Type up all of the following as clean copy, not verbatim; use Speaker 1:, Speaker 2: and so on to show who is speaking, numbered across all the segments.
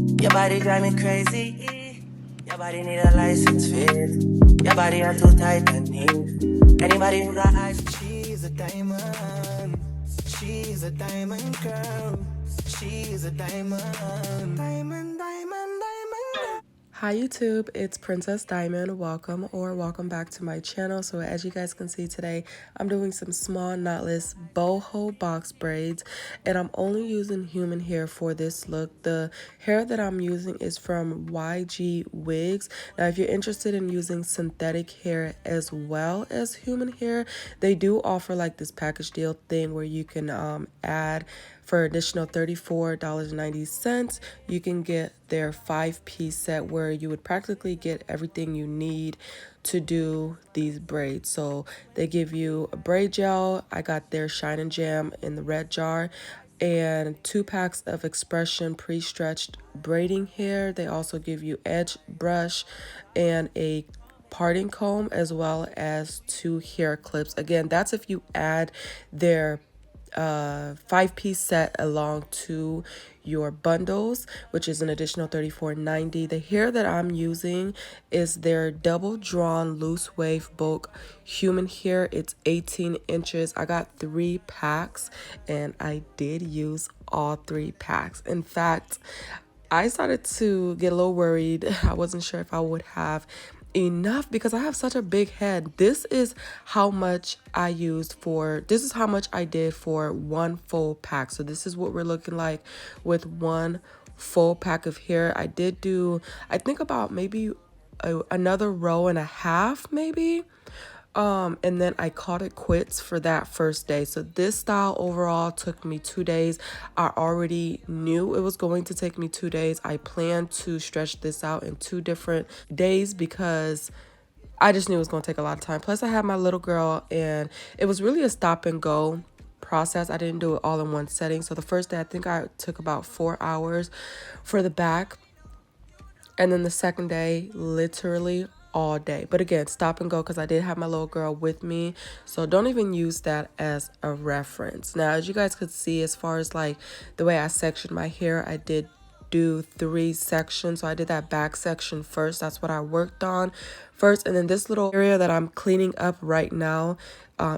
Speaker 1: Your body drive me crazy. Your body need a license fit. Your body are too tight and neat. Anybody who got eyes. She's a diamond. She's a diamond girl. She's a diamond. Diamond, diamond, diamond.
Speaker 2: Hi YouTube, it's Princess Diamond. Welcome back to my channel. So as you guys can see today, I'm doing some small knotless boho box braids, and I'm only using human hair for this look. The hair that I'm using is from YGWigs. Now if you're interested in using synthetic hair as well as human hair, they do offer like this package deal thing where you can add for additional $34.90, you can get their 5-piece set where you would practically get everything you need to do these braids. So they give you a braid gel. I got their Shine and Jam in the red jar, and 2 packs of Expression pre-stretched braiding hair. They also give you edge brush and a parting comb, as well as 2 hair clips. Again, that's if you add their 5-piece set along to your bundles, which is an additional $34.90. The hair that I'm using is their double drawn loose wave bulk human hair. It's 18 inches. I got 3 packs and I did use all 3 packs. In fact, I started to get a little worried. I wasn't sure if I would have enough because I have such a big head. This is how much I did for 1 full pack. So this is what we're looking like with 1 full pack of hair. I did do, I think, about maybe another row and a half maybe. And then I called it quits for that first day. So this style overall took me 2 days. I already knew it was going to take me 2 days. I planned to stretch this out in 2 different days because I just knew it was going to take a lot of time. Plus I had my little girl and it was really a stop and go process. I didn't do it all in one setting. So the first day I think I took about 4 hours for the back. And then the second day, literally all day. But again, stop and go because I did have my little girl with me. So don't even use that as a reference. Now, as you guys could see, as far as like the way I sectioned my hair, I did do 3 sections. So I did that back section first. That's what I worked on first. And then this little area that I'm cleaning up right now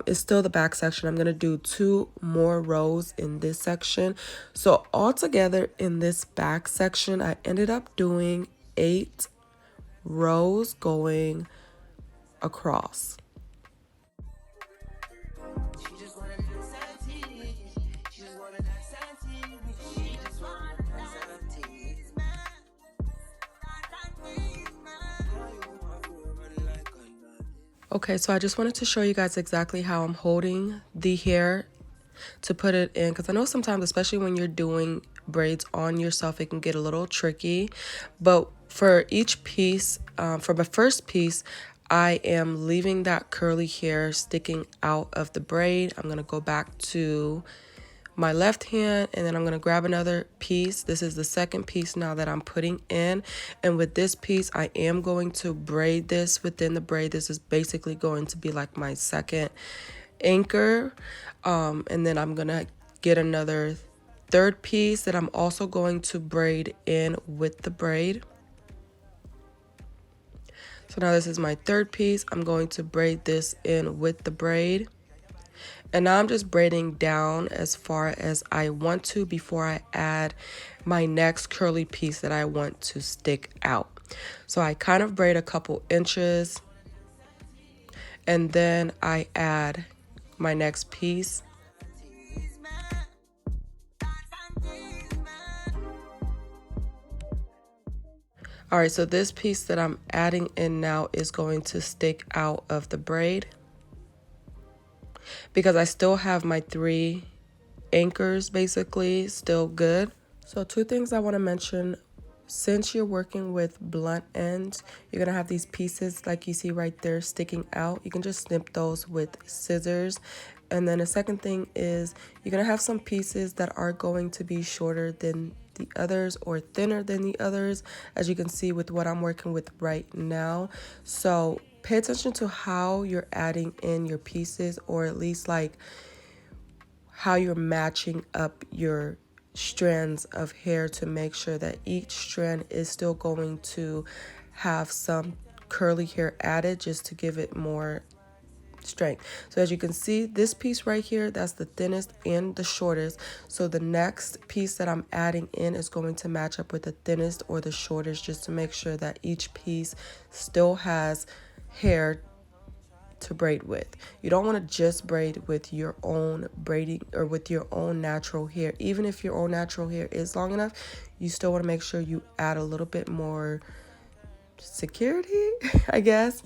Speaker 2: is still the back section. I'm going to do 2 more rows in this section. So altogether in this back section, I ended up doing 8 rows going across. Okay, so I just wanted to show you guys exactly how I'm holding the hair to put it in, because I know sometimes, especially when you're doing braids on yourself, it can get a little tricky. But for each piece, for my first piece, I am leaving that curly hair sticking out of the braid. I'm going to go back to my left hand and then I'm going to grab another piece. This is the second piece now that I'm putting in, and with this piece I am going to braid this within the braid. This is basically going to be like my second anchor, and then I'm gonna get another third piece that I'm also going to braid in with the braid. So now this is my third piece. I'm going to braid this in with the braid. And now I'm just braiding down as far as I want to before I add my next curly piece that I want to stick out. So I kind of braid a couple inches and then I add my next piece. All right, so this piece that I'm adding in now is going to stick out of the braid because I still have my 3 anchors basically still good. So 2 things I want to mention. Since you're working with blunt ends, you're going to have these pieces like you see right there sticking out. You can just snip those with scissors. And then the second thing is you're going to have some pieces that are going to be shorter than the others or thinner than the others, as you can see with what I'm working with right now. So pay attention to how you're adding in your pieces, or at least like how you're matching up your strands of hair to make sure that each strand is still going to have some curly hair added, just to give it more strength. So as you can see, this piece right here, that's the thinnest and the shortest. So the next piece that I'm adding in is going to match up with the thinnest or the shortest, just to make sure that each piece still has hair to braid with. You don't want to just braid with your own braiding or with your own natural hair. Even if your own natural hair is long enough, you still want to make sure you add a little bit more security, I guess.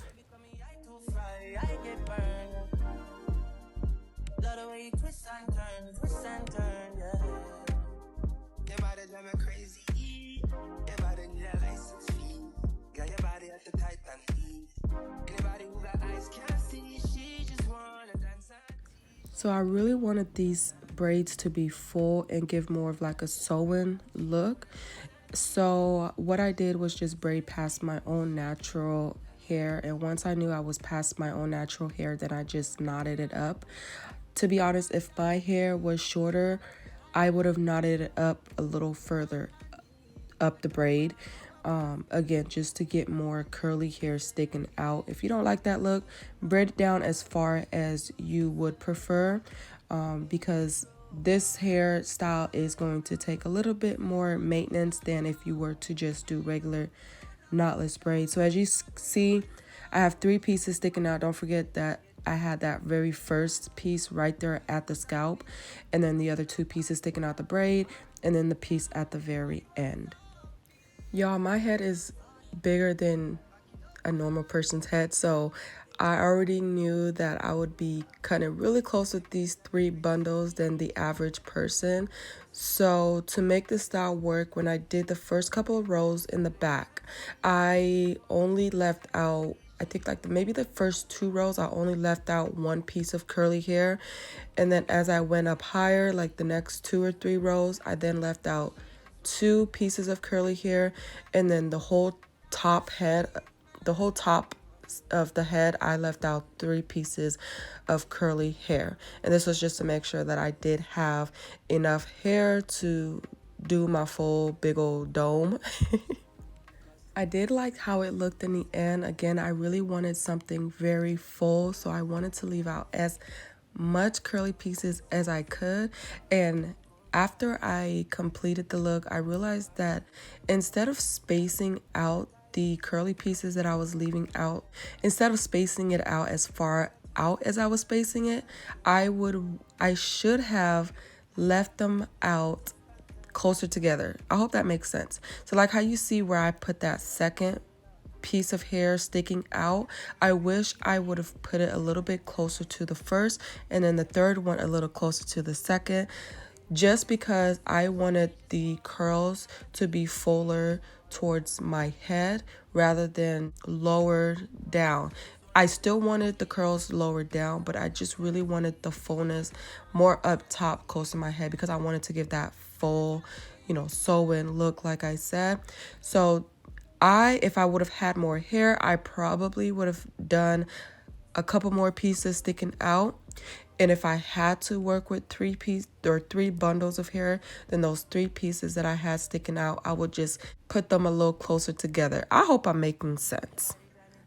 Speaker 2: So I really wanted these braids to be full and give more of like a sewing look. So what I did was just braid past my own natural hair, and once I knew I was past my own natural hair, then I just knotted it up. To be honest, if my hair was shorter, I would have knotted it up a little further up the braid. Again, just to get more curly hair sticking out. If you don't like that look, braid it down as far as you would prefer, because this hairstyle is going to take a little bit more maintenance than if you were to just do regular knotless braids. So as you see, I have 3 pieces sticking out. Don't forget that I had that very first piece right there at the scalp, and then the other 2 pieces sticking out the braid, and then the piece at the very end. Y'all, my head is bigger than a normal person's head, so I already knew that I would be cutting really close with these 3 bundles than the average person. So to make this style work, when I did the first couple of rows in the back, I only left out, I think like maybe the first 2 rows, I only left out 1 piece of curly hair. And then as I went up higher, like the next 2 or 3 rows, I then left out 2 pieces of curly hair, and then the whole top of the head, I left out 3 pieces of curly hair. And this was just to make sure that I did have enough hair to do my full big old dome. I did like how it looked in the end. Again, I really wanted something very full, so I wanted to leave out as much curly pieces as I could. And after I completed the look, I realized that instead of spacing out the curly pieces that I was leaving out, instead of spacing it out as far out as I was spacing it, I should have left them out closer together. I hope that makes sense. So like how you see where I put that second piece of hair sticking out, I wish I would have put it a little bit closer to the first, and then the third one a little closer to the second, just because I wanted the curls to be fuller towards my head rather than lower down. I still wanted the curls lower down, but I just really wanted the fullness more up top close to my head, because I wanted to give that full, sew-in look like I said. So if I would have had more hair, I probably would have done a couple more pieces sticking out. And if I had to work with 3 bundles of hair, then those 3 pieces that I had sticking out, I would just put them a little closer together. I hope I'm making sense.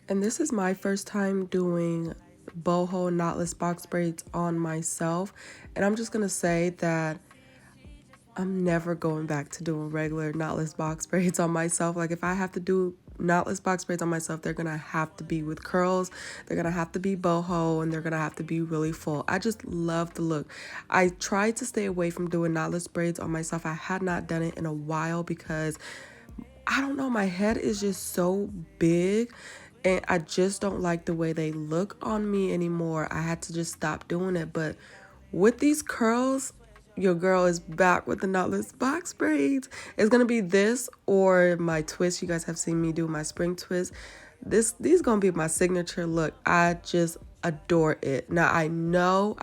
Speaker 2: And this is my first time doing boho knotless box braids on myself. And I'm just going to say that I'm never going back to doing regular knotless box braids on myself. Like if I have to do knotless box braids on myself, they're gonna have to be with curls, they're gonna have to be boho, and they're gonna have to be really full. I just love the look. I tried to stay away from doing knotless braids on myself. I had not done it in a while because I don't know, my head is just so big and I just don't like the way they look on me anymore. I had to just stop doing it. But with these curls, your girl is back with the knotless box braids. It's gonna be this or my twist. You guys have seen me do my spring twist. These gonna be my signature look. I just adore it. Now I know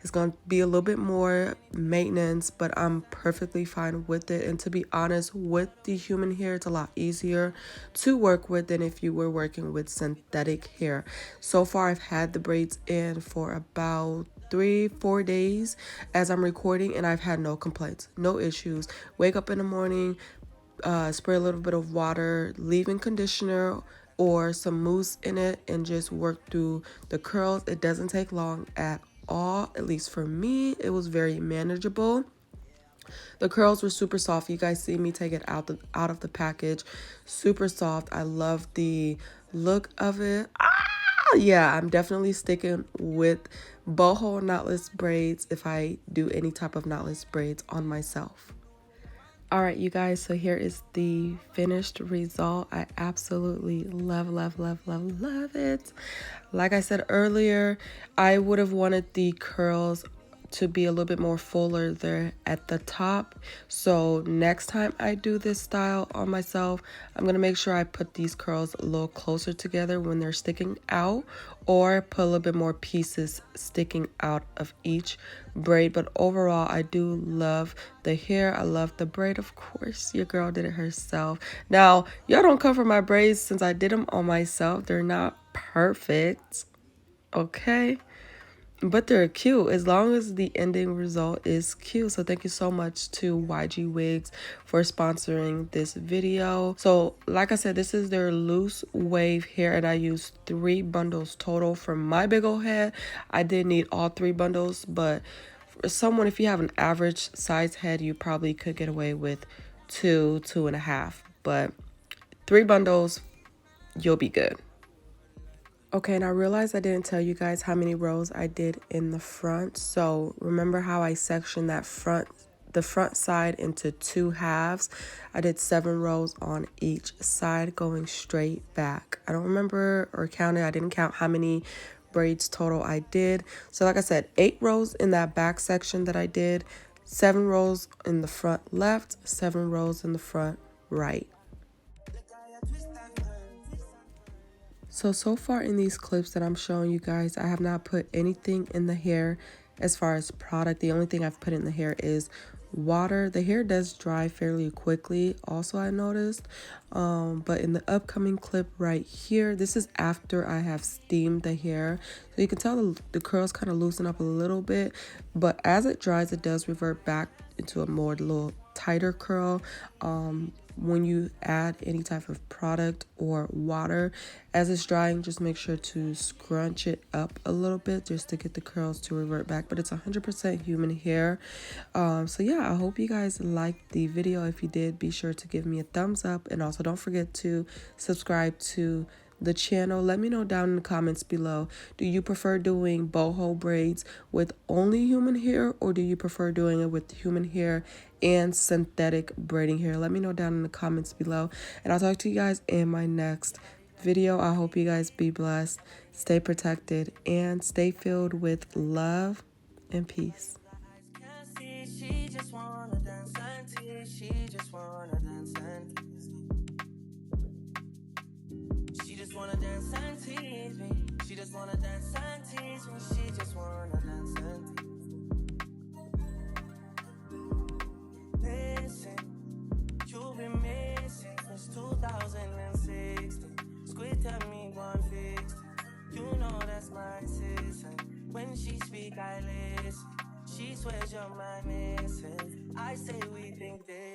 Speaker 2: it's gonna be a little bit more maintenance, but I'm perfectly fine with it. And to be honest, with the human hair, it's a lot easier to work with than if you were working with synthetic hair. So far I've had the braids in for about 3-4 days as I'm recording, and I've had no complaints, no issues. Wake up in the morning, spray a little bit of water, leave-in conditioner or some mousse in it, and just work through the curls. It doesn't take long at all. At least for me, it was very manageable. The curls were super soft. You guys see me take it out of the package. Super soft. I love the look of it. Yeah, I'm definitely sticking with boho knotless braids if I do any type of knotless braids on myself. All right, you guys, so here is the finished result. I absolutely love it. Like I said earlier, I would have wanted the curls to be a little bit more fuller there at the top. So next time I do this style on myself, I'm gonna make sure I put these curls a little closer together when they're sticking out, or put a little bit more pieces sticking out of each braid. But overall, I do love the hair. I love the braid. Of course, your girl did it herself. Now, y'all don't come for my braids since I did them on myself. They're not perfect, okay? But they're cute as long as the ending result is cute. So thank you so much to YGWigs for sponsoring this video. So like I said, this is their loose wave hair, and I used 3 bundles total for my big old head. I did need all 3 bundles, but for someone, if you have an average size head, you probably could get away with 2.5. But 3 bundles, you'll be good. Okay, and I realized I didn't tell you guys how many rows I did in the front. So remember how I sectioned the front side into 2 halves? I did 7 rows on each side going straight back. I don't remember or count it. I didn't count how many braids total I did. So like I said, 8 rows in that back section that I did, 7 rows in the front left, 7 rows in the front right. So far in these clips that I'm showing you guys, I have not put anything in the hair as far as product. The only thing I've put in the hair is water. The hair does dry fairly quickly, also I noticed. But in the upcoming clip right here, this is after I have steamed the hair. So you can tell the curls kind of loosen up a little bit. But as it dries, it does revert back into a more little tighter curl. When you add any type of product or water as it's drying, just make sure to scrunch it up a little bit just to get the curls to revert back. But it's 100% human hair. So yeah, I hope you guys liked the video. If you did, be sure to give me a thumbs up, and also don't forget to subscribe to the channel. Let me know down in the comments below, do you prefer doing boho braids with only human hair, or do you prefer doing it with human hair and synthetic braiding hair? Let me know down in the comments below, and I'll talk to you guys in my next video. I hope you guys be blessed, stay protected, and stay filled with love and peace.
Speaker 1: She just wanna dance and tease. She just wanna dance and tease me. She just wanna dance and tease me. She just wanna dance and tease me. She just wanna dance and tease me. Listen, you've been missing since 2016. Squid tell me one fixed. You know that's my sis. When she speak, I listen. She swears you're my missus. I say we think they